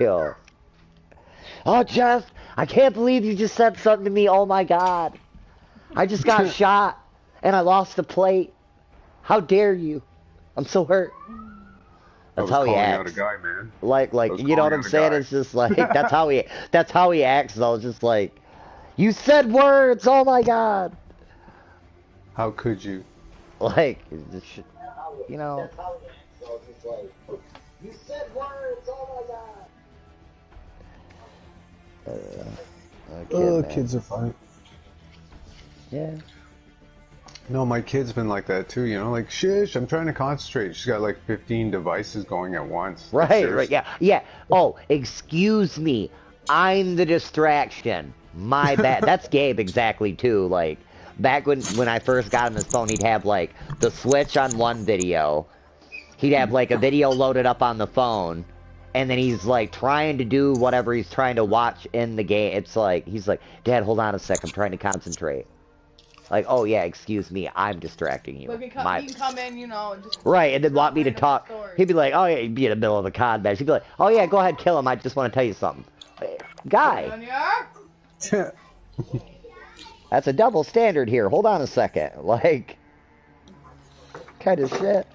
Yo. Oh, Jeff, I can't believe you just said something to me. Oh my God. I just got shot and I lost the plate. How dare you? I'm so hurt. That's how he acts. Out a guy, man. Like you know what I'm saying? It's just like that's how he acts though. It's just like you said words. Oh my God. How could you? Like, you know. You said words. Oh my God. Oh, kids are funny. Yeah. No, my kid's been like that too, you know, like, shish, I'm trying to concentrate. She's got like 15 devices going at once. Right, yeah. Oh, excuse me. I'm the distraction. My bad. That's Gabe exactly too. Like, back when I first got him his phone, he'd have like the switch on one video. He'd have like a video loaded up on the phone. And then he's like trying to do whatever he's trying to watch in the game. It's like, he's like, Dad, hold on a sec. I'm trying to concentrate. Like, oh yeah, excuse me, I'm distracting you. But he can come in, you know, and just... Right, and then want me to talk. He'd be like, oh yeah, he'd be in the middle of a con match. He'd be like, oh yeah, go ahead, kill him. I just want to tell you something. Guy. That's a double standard here. Hold on a second. Like, kind of shit.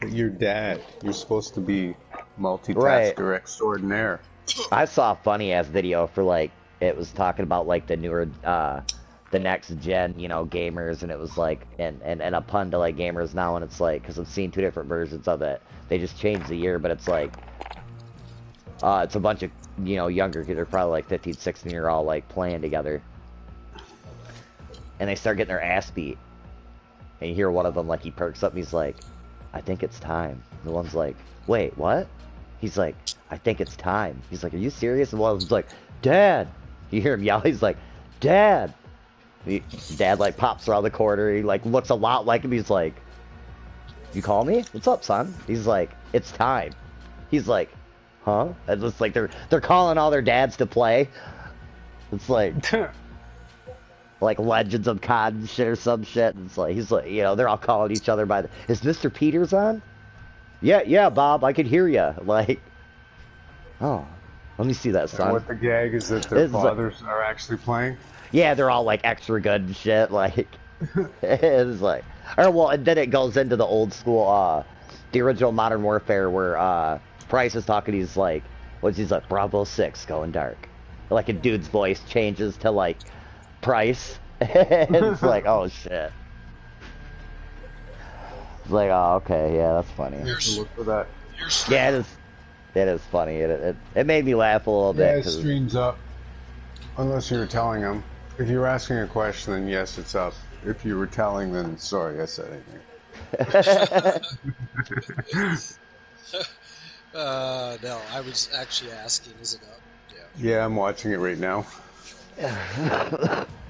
Your dad. You're supposed to be multitasker extraordinaire. I saw a funny ass video for like, it was talking about like the newer, the next gen, you know, gamers, and it was like, and a pun to like gamers now, and it's like, because I've seen two different versions of it. They just changed the year, but it's like, it's a bunch of, you know, younger kids, they're probably like 15, 16, year all like playing together, and they start getting their ass beat, and you hear one of them like he perks up, and he's like, I think it's time. And the one's like, wait, what? He's like, I think it's time. He's like, are you serious? And one of them's like, Dad. You hear him yell, he's like, Dad. Dad, like, pops around the corner, he, like, looks a lot like him, he's like, you call me? What's up, son? He's like, it's time. He's like, huh? And it's like, they're calling all their dads to play. It's like, like Legends of COD and shit or some shit, and it's like, he's like, you know, they're all calling each other by the, is Mr. Peters on? Yeah, Bob, I could hear you. Like, oh. Let me see that, son. And what the gag is that their fathers are actually playing? Yeah, they're all like extra good and shit. Like, it's like, or well, and then it goes into the old school, the original Modern Warfare where Price is talking. He's like, he's like, Bravo 6 going dark. Like a dude's voice changes to like Price. It's like, oh shit. It's like, oh okay, yeah, that's funny. Look for that. Yeah, it is. It is funny. It made me laugh a little bit. Yeah, it streams up. Unless you were telling them. If you were asking a question, then yes, it's up. If you were telling, then sorry, I said anything. No, I was actually asking, is it up? Yeah, I'm watching it right now.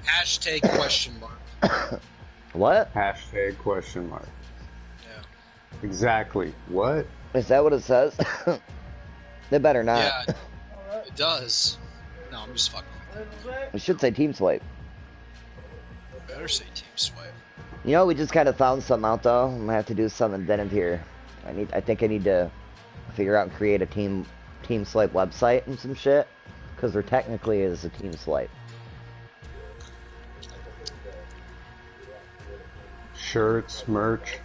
Hashtag question mark. What? Hashtag question mark. Yeah. Exactly. What? Is that what it says? They better not. Yeah, it does. No, I'm just fucking. It should say Team Swipe. It better say Team Swipe. You know, we just kind of found something out though. I'm gonna have to do something then here. I think I need to figure out and create a Team Swipe website and some shit, because there technically is a Team Swipe. Shirts, merch,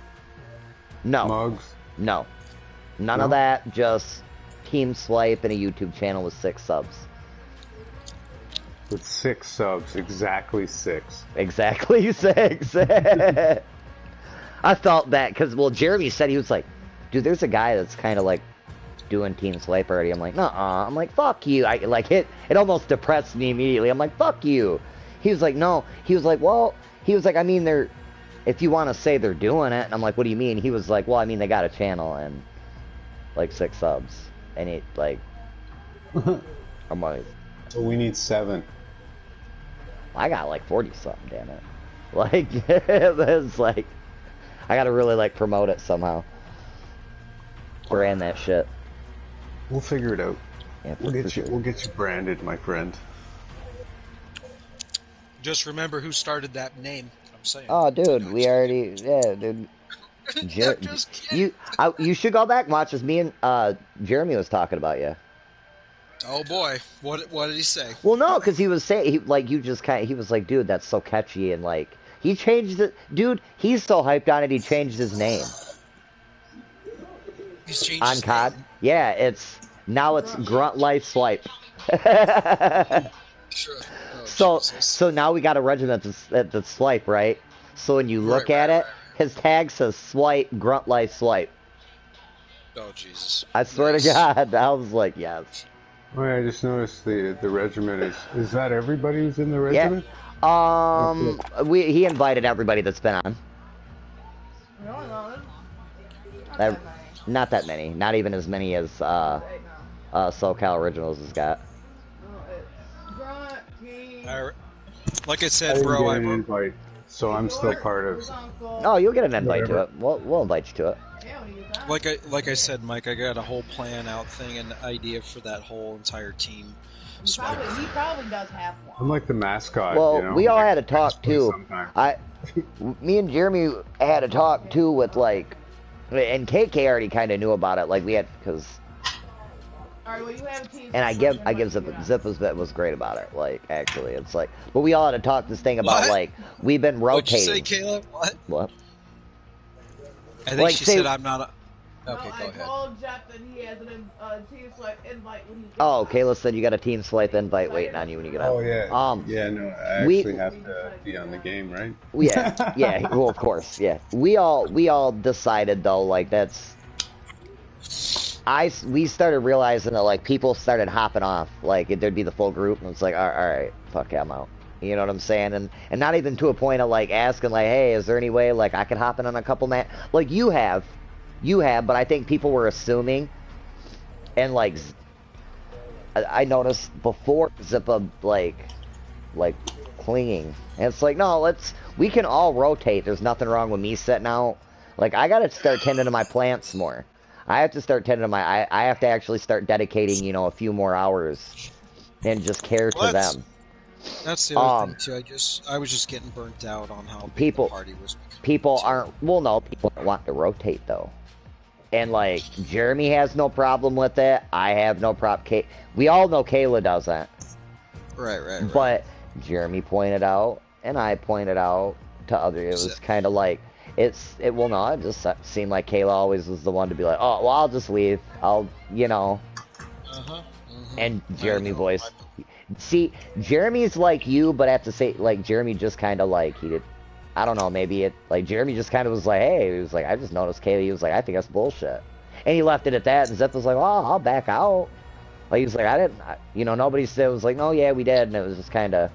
no mugs. No, none of that. Just Team Swipe and a YouTube channel with 6 subs. With 6 subs, exactly 6. Exactly 6. I felt that because, well, Jeremy said, he was like, dude, there's a guy that's kind of like doing Team Swipe already. I'm like, nuh-uh. I'm like, fuck you. I like it almost depressed me immediately. I'm like, fuck you. He was like, no. He was like, well, I mean, they're, if you want to say they're doing it. And I'm like, what do you mean? He was like, well, I mean, they got a channel and like 6 subs. And it, like, I'm like, so we need 7. I got like 40 something, damn it. Like, it's like, I gotta really like promote it somehow. Brand that shit. We'll figure it out. Yeah, we'll get you branded, my friend. Just remember who started that name. I'm saying. Oh, dude, we already, yeah, dude. I'm just kidding. You should go back and watch this. Me and Jeremy was talking about you. Oh boy, what did he say? Well, no, because he was saying he was like, dude, that's so catchy, and like he changed it, dude. He's so hyped on it, he changed his name He's changed on his COD. name. Yeah, it's Grunt Life Swipe. Sure. Oh, So Jesus. so now we got a regiment that's swipe, right? So when you look at it, his tag says swipe, Grunt Life Swipe. Oh Jesus. I swear to God, I was like, yes. Wait, I just noticed the regiment is that everybody who's in the Yeah. regiment? He invited everybody that's been on. No, That- not that many. Not that many. Not even as many as Right now. SoCal Originals has got. No, it's Grunt, King, Like I I said, didn't bro, get an invite, so I'm still part of. Uncle. Oh, you'll get an invite to Whatever. it. We'll invite you to it. Yeah, when you get that. like I said, Mike, I got a whole plan out thing and idea for that whole entire team. He probably does have one. I'm like the mascot. Well, you know? we all like, had a talk play too. sometime. Me and Jeremy had a talk too with like, and KK already kind of knew about it. Like we had because, Alright, well, you have a team. and I give Zippa's bit was great about it. Like actually, it's like, but we all had to talk this thing about What? like we've been What'd you rotating. say, Caleb? What? What? I think Like, she say- said I'm not. Okay, No, go I ahead. told Jeff that he has a team swipe invite when he gets Oh, back. Kayla said you got a team swipe invite waiting on you when you get out. Oh yeah. Yeah, no, I we- actually have to be on the game, right? Yeah, yeah. Well, of course, yeah. We all decided though, like that's. We started realizing that like people started hopping off, like there'd be the full group, and it's like, all right, fuck yeah, I'm out. You know what I'm saying? And not even to a point of like asking, like, hey, is there any way like I could hop in on a couple like you have, but I think people were assuming, and like, I noticed before Zippa like clinging, and it's like, no, we can all rotate. There's nothing wrong with me sitting out. Like I gotta start tending to my plants more. I have to start tending to my. I have to actually start dedicating, you know, a few more hours, and just care to them. That's the other thing too. I was just getting burnt out on how big the party was. People aren't. Well, no, people don't want to rotate though. And like Jeremy has no problem with it. I have no problem. We all know Kayla doesn't. Right. But Jeremy pointed out, and I pointed out to others. It was kind of like. It just seemed like Kayla always was the one to be like, oh, well, I'll just leave. You know. And Jeremy voiced. See, Jeremy's like you, but I have to say, like, Jeremy just kind of like, I don't know, maybe Jeremy just kind of was like, hey, he was like, I just noticed Kayla. He was like, I think that's bullshit. And he left it at that, and Zip was like, oh, I'll back out. Like, he was like, nobody said, it was like, no, yeah, we did. And it was just kind of,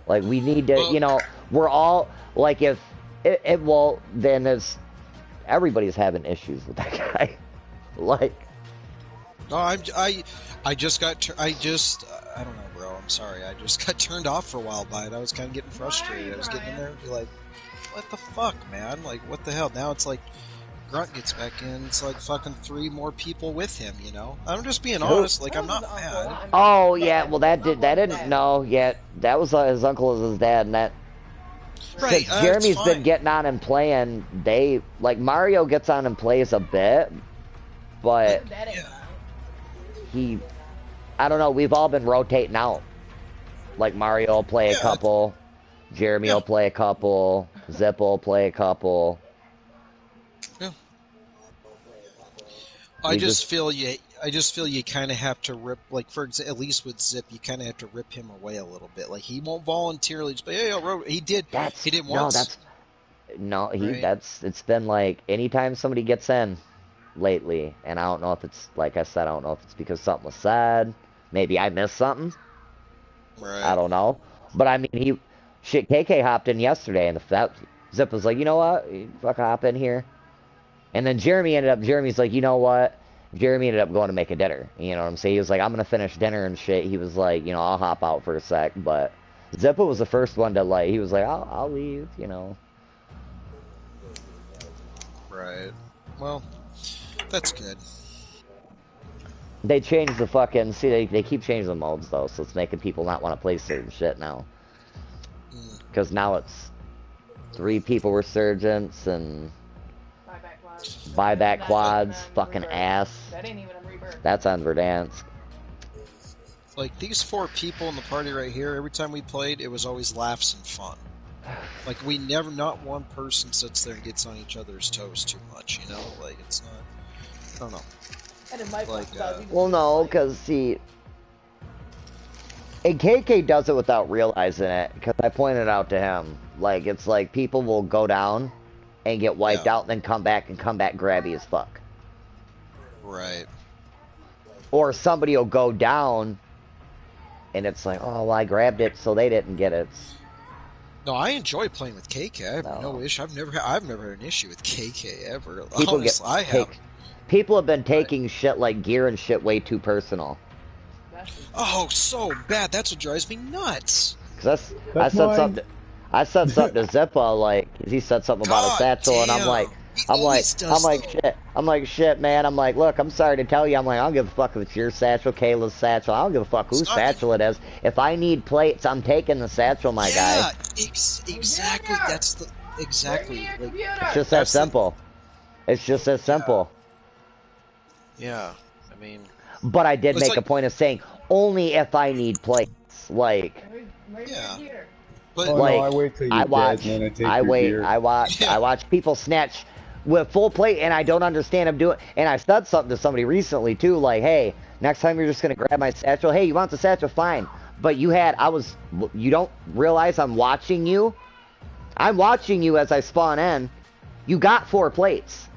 like, we need to, we're all, like, if, then there's everybody's having issues with that guy. Like, no, I don't know, bro. I'm sorry. I just got turned off for a while by it. I was kind of getting frustrated. I was getting in there and be like, what the fuck, man? Like, what the hell? Now it's like Grunt gets back in. It's like fucking 3 more people with him. You know? I'm just being honest. Like, I'm not mad. Oh yeah, well that didn't know yet. That was his uncle as his dad, and that. Right, Since Jeremy's been getting on and playing, Mario gets on and plays a bit, but I don't know, we've all been rotating out. Like Mario will play a couple, Jeremy will play a couple, Zip will play a couple. Yeah. I just feel you kind of have to rip, like at least with Zip, you kind of have to rip him away a little bit. Like he won't voluntarily just be, hey, he did. He did once. It's been like anytime somebody gets in lately, and I don't know if it's like I said, I don't know if it's because something was said. Maybe I missed something. Right. I don't know, but I mean, KK hopped in yesterday, and Zip was like, you know what, you fucking hop in here. And then Jeremy's like, you know what? Jeremy ended up going to make a dinner. You know what I'm saying? He was like, I'm going to finish dinner and shit. He was like, I'll hop out for a sec. But Zippa was the first one to he was like, I'll leave, Right. Well, that's good. They changed the fucking, they keep changing the modes though. So it's making people not want to play certain shit now. Because now it's 3 people were sergeants and Buyback That quads, wasn't on fucking Rebirth. ass. That ain't even on Rebirth. That's on Verdansk. Like, these 4 people in the party right here, every time we played, it was always laughs and fun. Like, we never, not one person sits there and gets on each other's toes too much, you know? Like, it's not, I don't know. And it might Like, Well, no, because, see... And KK does it without realizing it, because I pointed out to him. Like, it's like people will go down and get wiped out and then come back grabby as fuck. Right. Or somebody will go down and it's like, oh, well, I grabbed it so they didn't get it. No, I enjoy playing with KK. I have no issue. I've never had an issue with KK ever. People Honestly, I have. People have been taking shit like gear and shit way too personal. Oh, so bad. That's what drives me nuts. Cause I said something to Zippa, like, he said something about a satchel, and I'm like, shit, man. I'm like, look, I'm sorry to tell you. I'm like, I don't give a fuck if it's your satchel, Kayla's satchel. I don't give a fuck whose satchel it is. If I need plates, I'm taking the satchel, my guy. Yeah, exactly. That's the exactly. Like, it's just that simple. It's just that simple. Yeah, I mean. But I did make a point of saying only if I need plates, like. Yeah. But like, no, I wait till you're dead, and then I take your gear. I watch people snatch with full plate, and I don't understand them doing. And I said something to somebody recently too, like, "Hey, next time you're just gonna grab my satchel. Hey, you want the satchel? Fine. But you don't realize I'm watching you. I'm watching you as I spawn in. You got 4 plates.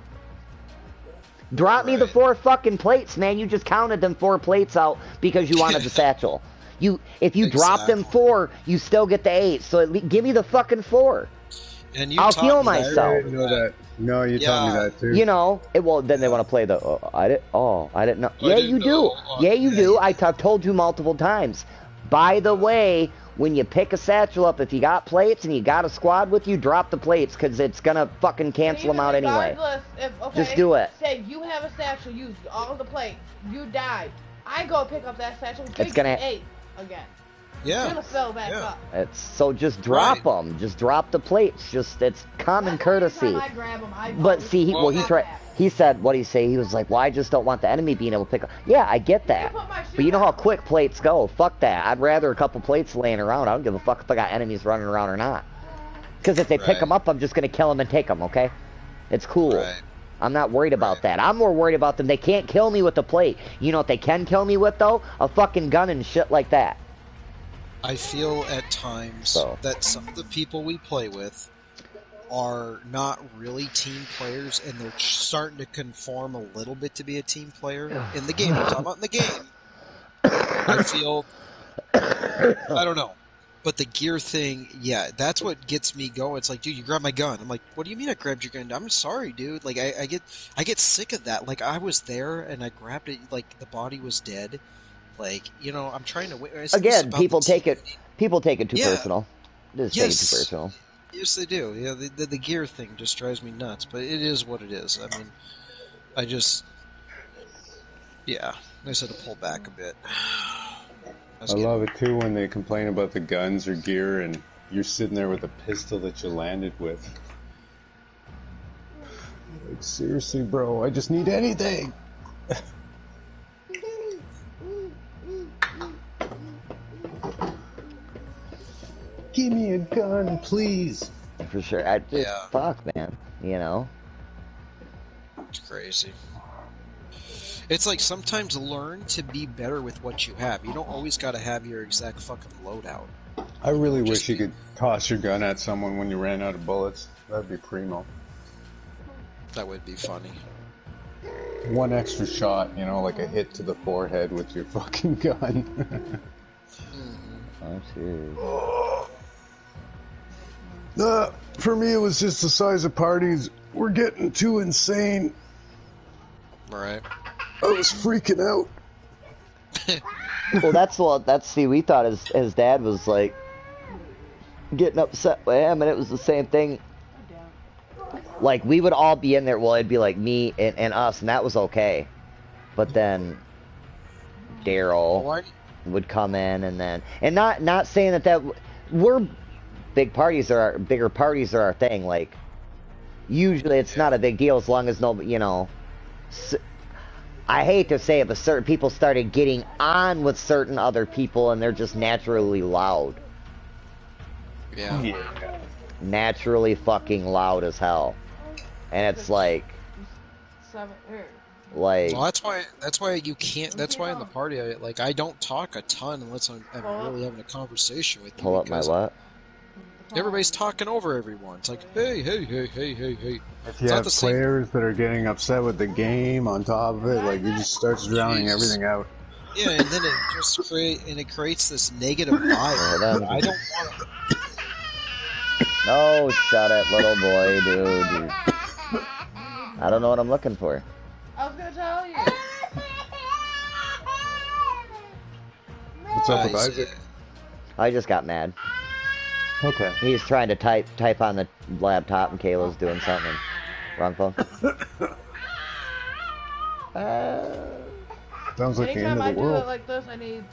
Drop me the 4 fucking plates, man. You just counted them 4 plates out because you wanted the satchel. If you drop them 4, you still get the 8. So give me the fucking 4. And you I'll heal myself. I didn't know that. No, you taught me that too. You know, then they want to play the. I didn't know. Yeah, you do. Yeah, you do. I've told you multiple times. By the way, when you pick a satchel up, if you got plates and you got a squad with you, drop the plates because it's gonna fucking cancel them out anyway. Just do it. Say you have a satchel, use all the plates. You died. I go pick up that satchel. It's gonna 8 again. Yeah. It's gonna fill back up. It's so just drop them. Just drop the plates. Just it's common courtesy. I grab them, But see, he tried. He said, what did he say? He was like, well, I just don't want the enemy being able to pick up. Yeah, I get that. But you know how quick plates go. Fuck that. I'd rather a couple plates laying around. I don't give a fuck if I got enemies running around or not. Because if they pick them up, I'm just going to kill them and take them, okay? It's cool. Right. I'm not worried about that. I'm more worried about them. They can't kill me with the plate. You know what they can kill me with, though? A fucking gun and shit like that. I feel at times that some of the people we play with are not really team players, and they're starting to conform a little bit to be a team player in the game. I'm talking about in the game. I feel, I don't know, but the gear thing, yeah, that's what gets me going. It's like, dude, you grabbed my gun. I'm like, what do you mean I grabbed your gun? I'm sorry, dude. Like, I get sick of that. Like, I was there and I grabbed it. Like, the body was dead. Like, you know, I'm trying to. Again, people take it too personal. Just take it too personal. Yes, they do. Yeah, the gear thing just drives me nuts, but it is what it is. I mean, I just had to pull back a bit. I love it too when they complain about the guns or gear, and you're sitting there with a pistol that you landed with. Like, seriously, bro, I just need anything. Give me a gun, please. For sure. Fuck, man. You know? It's crazy. It's like sometimes learn to be better with what you have. You don't always got to have your exact fucking loadout. I really wish you could toss your gun at someone when you ran out of bullets. That'd be primo. That would be funny. One extra shot, you know, like a hit to the forehead with your fucking gun. I'm serious. For me, it was just the size of parties. We're getting too insane. Right. I was freaking out. Well, we thought his dad was like getting upset with him, and it was the same thing. Like, we would all be in there, well, it'd be like me and us, and that was okay. But then Daryl would come in, and not saying that we're bigger parties are our thing. Like, usually it's not a big deal as long as no, you know. I hate to say it, but certain people started getting on with certain other people, and they're just naturally loud. Yeah. Naturally fucking loud as hell, and it's like, Well, that's why you can't. That's why in the party, I don't talk a ton unless I'm really having a conversation with you. Pull up my what? Everybody's talking over everyone. It's like, hey, hey, hey, hey, hey, hey. If you have players that are getting upset with the game on top of it, like, it just starts drowning everything out. Yeah, and then it just creates this negative vibe. I don't want to. No, shut it, little boy, dude. I don't know what I'm looking for. I was gonna tell you. What's up with Isaac? I just got mad. Okay. He's trying to type on the laptop, and Kayla's doing something. Wrong phone. Sounds like the end Anytime of I the do world. it like this, I need.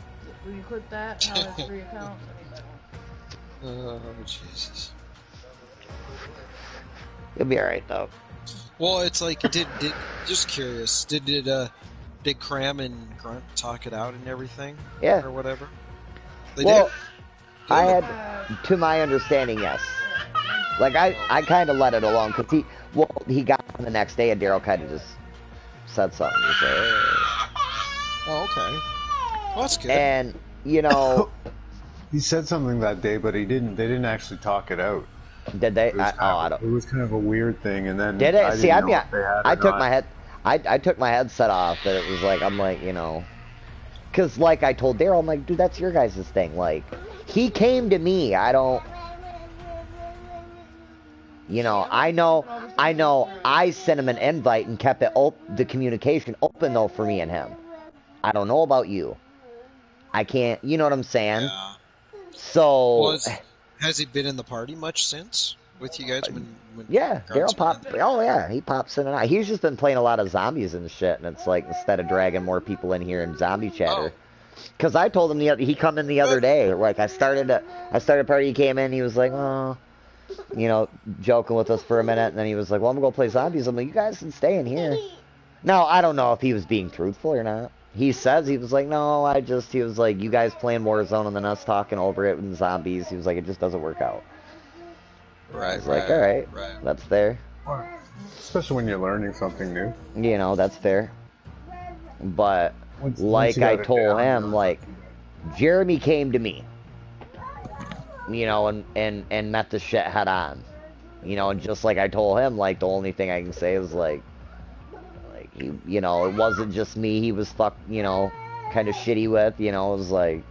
When you click that, how it's 3 accounts. I need that one. Oh, Jesus. You'll be alright, though. Well, it's like, just curious, did Cram and Grunt talk it out and everything? Yeah. Or whatever? They well, did? I had, to my understanding, yes. Like, I kind of let it alone, because he got on the next day, and Daryl kind of just said something. He said, hey. Oh, okay. Well, that's good. And, you know... He said something that day, but they didn't actually talk it out. Did they? It was kind of a weird thing, and then... Did it? See, I took my I took my headset off, and it was like, I'm like, you know... Because, like, I told Daryl, I'm like, dude, that's your guys' thing. Like, he came to me. I don't... You know, I know I sent him an invite and kept it the communication open, though, for me and him. I don't know about you. I can't... You know what I'm saying? Yeah. So... Well, has he been in the party much since? With you guys? When yeah, Daryl popped... Oh, yeah, he pops in and out. He's just been playing a lot of zombies and shit, and it's like, instead of dragging more people in here in zombie chatter... Because I told him he come in the other day. Like, I started a party, he came in, he was like, oh... You know, joking with us for a minute, and then he was like, well, I'm gonna go play zombies. I'm like, you guys can stay in here. Now, I don't know if he was being truthful or not. He says, he was like, no, he was like, you guys playing Warzone and then us talking over it with zombies. He was like, it just doesn't work out. Right, I was like, all right, that's fair. Especially when you're learning something new. You know, that's fair. But, like I told him, like, Jeremy came to me. You know, and met the shit head on. You know, and just like I told him, like, the only thing I can say is, like, you know, it wasn't just me he was you know, kind of shitty with, you know, it was like...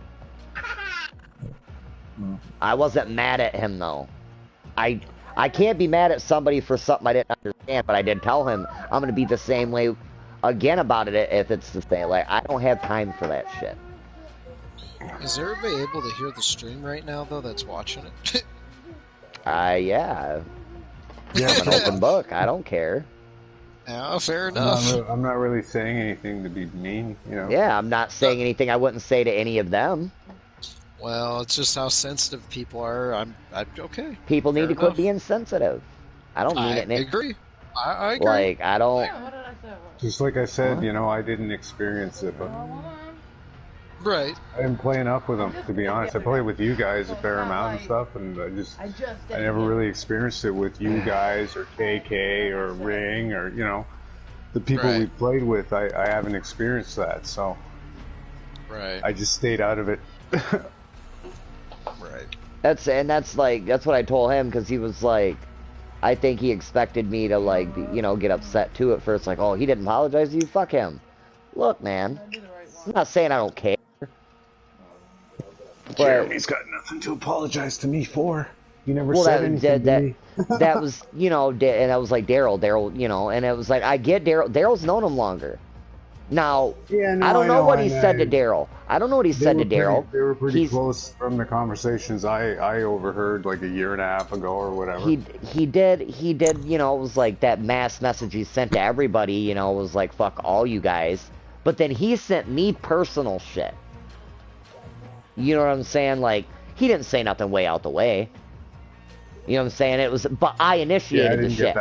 I wasn't mad at him, though. I can't be mad at somebody for something I didn't understand, but I did tell him I'm gonna be the same way again about it if it's the same. Like, I don't have time for that shit. Is everybody able to hear the stream right now, though, that's watching it? Yeah. I'm an open book. I don't care. Yeah, fair enough. I'm not really saying anything to be mean, you know. Yeah, I'm not saying anything I wouldn't say to any of them. Well, it's just how sensitive people are. I'm okay. People need to quit being sensitive. I don't mean it. I agree. I agree. Like, I don't... Just like I said, you know, I didn't experience it, but... Right. I didn't play enough with them, to be honest. I played with you guys a fair amount and stuff, and I never really experienced it with you guys, or KK, or Ring, or, you know, the people we played with. I haven't experienced that, so... Right. I just stayed out of it. Right. That's what I told him, because he was like... I think he expected me to, like, you know, get upset too at first, like, oh, he didn't apologize to you? Fuck him. Look, man. I'm not saying I don't care. But, Jeremy's got nothing to apologize to me for. You never said anything to me. That was, you know, and I was like, Daryl, you know, and it was like, I get Daryl. Daryl's known him longer. Now, I don't know what he said to Daryl. I don't know what he said to Daryl. They were pretty close from the conversations I overheard like a year and a half ago or whatever. He did, you know, it was like that mass message he sent to everybody, you know, it was like, fuck all you guys. But then he sent me personal shit. You know what I'm saying? Like, he didn't say nothing way out the way. You know what I'm saying? It was, but I initiated the shit.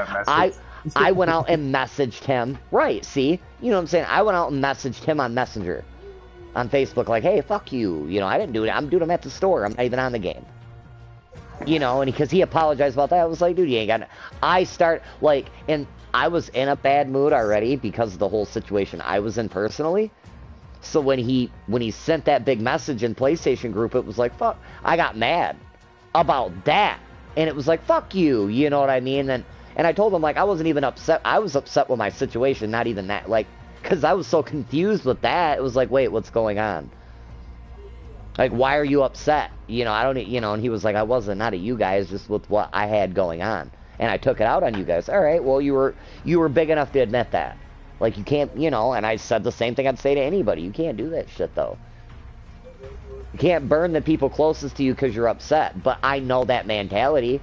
I went out and messaged him. Right, see? You know what I'm saying? I went out and messaged him on Messenger. On Facebook, like, hey, fuck you. You know, I didn't do it. I'm doing them at the store. I'm not even on the game. You know, and because he apologized about that, I was like, dude, you ain't got it. And I was in a bad mood already because of the whole situation I was in personally. So when he sent that big message in PlayStation group, it was like, fuck, I got mad about that. And it was like, fuck you, you know what I mean? And I told him, like, I wasn't even upset. I was upset with my situation, not even that, like, because I was so confused with that. It was like, wait, what's going on? Like, why are you upset? You know, I don't, you know, and he was like, I wasn't, not at you guys, just with what I had going on. And I took it out on you guys. All right, well, you were big enough to admit that. Like, you can't, you know, and I said the same thing I'd say to anybody. You can't do that shit, though. You can't burn the people closest to you because you're upset. But I know that mentality.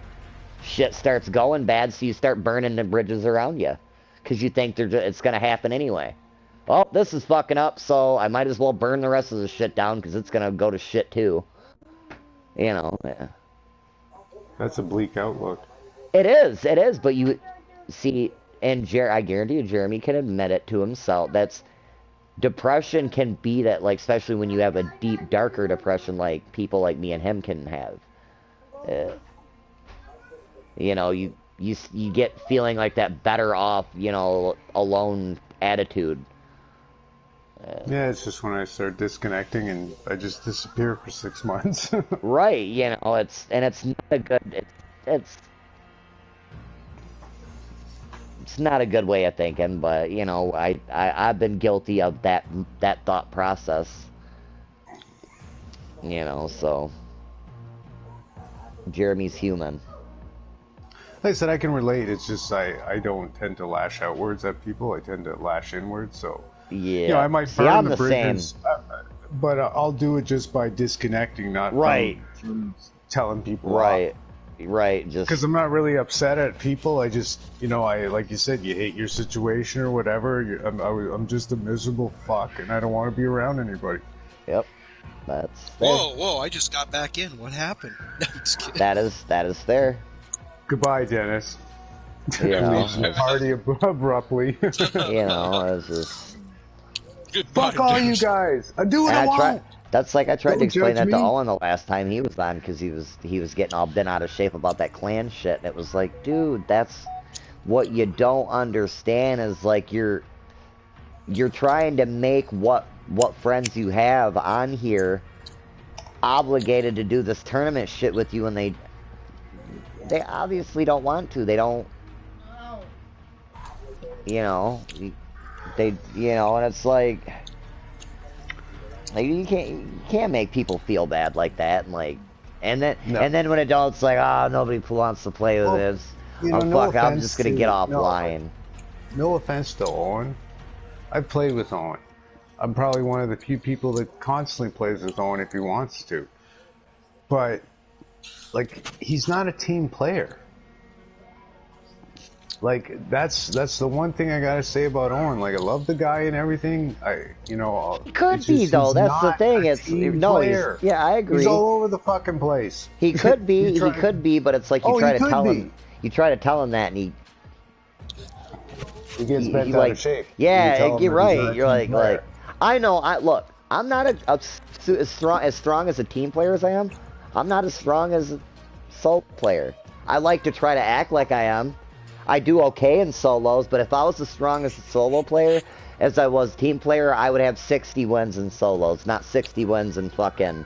Shit starts going bad, so you start burning the bridges around you. Because you think it's going to happen anyway. Well, this is fucking up, so I might as well burn the rest of the shit down because it's going to go to shit too. You know, yeah. That's a bleak outlook. It is, but you see, and I guarantee you, Jeremy can admit it to himself. Depression can be that, like, especially when you have a deep, darker depression like people like me and him can have. You know, you get feeling like that better off, you know, alone attitude. Yeah, it's just when I start disconnecting and I just disappear for 6 months. Right, you know, it's not a good, it's not a good way of thinking, but, you know, I've been guilty of that thought process, you know, so Jeremy's human. Like I said, I can relate. It's just I don't tend to lash outwards at people. I tend to lash inwards, so... Yeah. You know, I might burn the bridges, but I'll do it just by disconnecting, not from telling people right, just because I'm not really upset at people. I just, you know, like you said, you hate your situation or whatever. I'm just a miserable fuck, and I don't want to be around anybody. Yep, that's fair. Whoa! I just got back in. What happened? No, I'm just kidding. That is fair. Goodbye, Dennis. You know, party abruptly. You know, it's just. Fuck all you guys! I do what I want. That's like I tried to explain that me. to Owen the last time he was on because he was getting all bent out of shape about that clan shit. And it was like, dude, that's what you don't understand is like you're trying to make what friends you have on here obligated to do this tournament shit with you, and they obviously don't want to. They don't. You know. You know, and it's like you can't make people feel bad like that, and then when adults like, oh, nobody wants to play with this, you know, I'm just gonna get offline. No offense to Owen, I've played with Owen. I'm probably one of the few people that constantly plays with Owen if he wants to, but like he's not a team player. Like that's the one thing I gotta say about Owen. Like I love the guy and everything. He could be though. That's the thing. I agree. He's all over the fucking place. He could be. He could be. But it's like you try to tell him. You try to tell him that, and he gets bent out of shape. Yeah, you're right. You're like I know. Look. I'm not as strong as a team player as I am. I'm not as strong as a solo player. I like to try to act like I am. I do okay in solos, but if I was as strong as a solo player as I was team player, I would have 60 wins in solos, not 60 wins in fucking